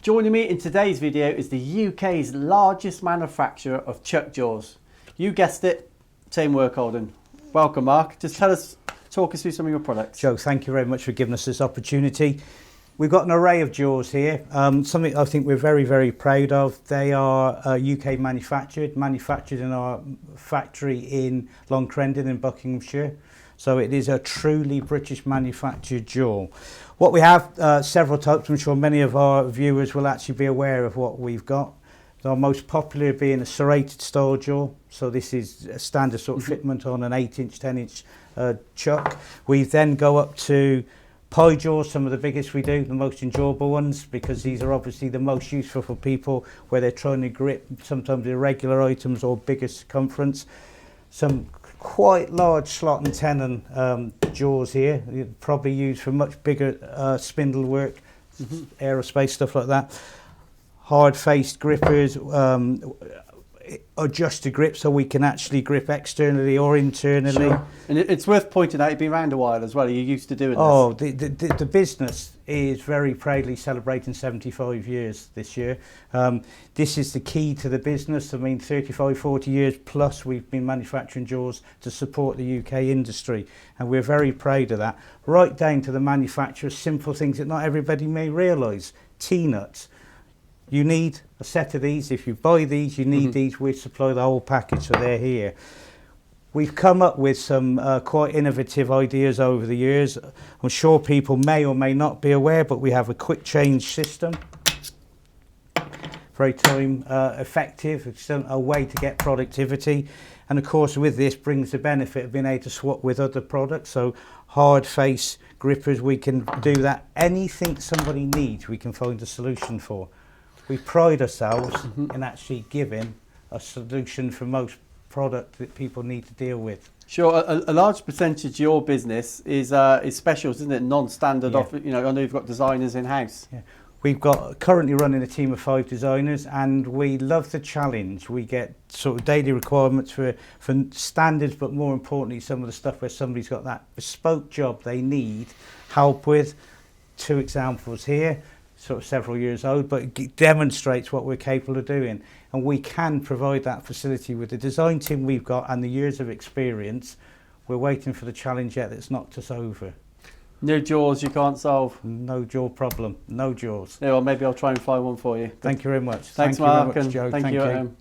Joining me in today's video is the UK's largest manufacturer of chuck jaws. You guessed it, Thame Workholding. Welcome, Mark. Just talk us through some of your products. Joe, thank you very much for giving us this opportunity. We've got an array of jaws here, something I think we're very, very proud of. They are UK manufactured in our factory in Long Crendon in Buckinghamshire. So it is a truly British manufactured jaw. What we have, several types. I'm sure many of our viewers will actually be aware of what we've got. Our most popular being a serrated style jaw. So this is a standard sort of fitment on an 8-inch, 10-inch chuck. We then go up to pie jaws, some of the biggest we do, the most enjoyable ones, because these are obviously the most useful for people where they're trying to grip sometimes irregular items or bigger circumference. Some quite large slot and tenon jaws here, probably used for much bigger spindle work, aerospace, stuff like that. Hard-faced grippers, adjusted grip so we can actually grip externally or internally. Sure. And it's worth pointing out, you've been around a while as well. You're used to doing this. Oh, the business is very proudly celebrating 75 years this year. This is the key to the business. I mean, 35, 40 years plus we've been manufacturing jaws to support the UK industry, and we're very proud of that. Right down to the manufacture, simple things that not everybody may realise. T-nuts. You need a set of these. If you buy these, you need these. We supply the whole package, so they're here. We've come up with some quite innovative ideas over the years. I'm sure people may or may not be aware, but we have a quick change system. Very time effective. It's a way to get productivity. And of course, with this brings the benefit of being able to swap with other products. So hard face grippers, we can do that. Anything somebody needs, we can find a solution for. We pride ourselves in actually giving a solution for most product that people need to deal with. Sure, a large percentage of your business is specials, isn't it? Non-standard. Yeah. I know you've got designers in house. Yeah. We've got currently running a team of 5 designers, and we love the challenge. We get sort of daily requirements for standards, but more importantly, some of the stuff where somebody's got that bespoke job they need help with. 2 examples here. Sort of several years old, but it demonstrates what we're capable of doing, and we can provide that facility with the design team we've got and the years of experience. We're waiting for the challenge yet that's knocked us over. No jaws you can't solve. No jaw problem, no jaws. Yeah, well, maybe I'll try and find one for you. Thank you very much. Thanks, Thank you Mark, very much, Joe. and thank you at home.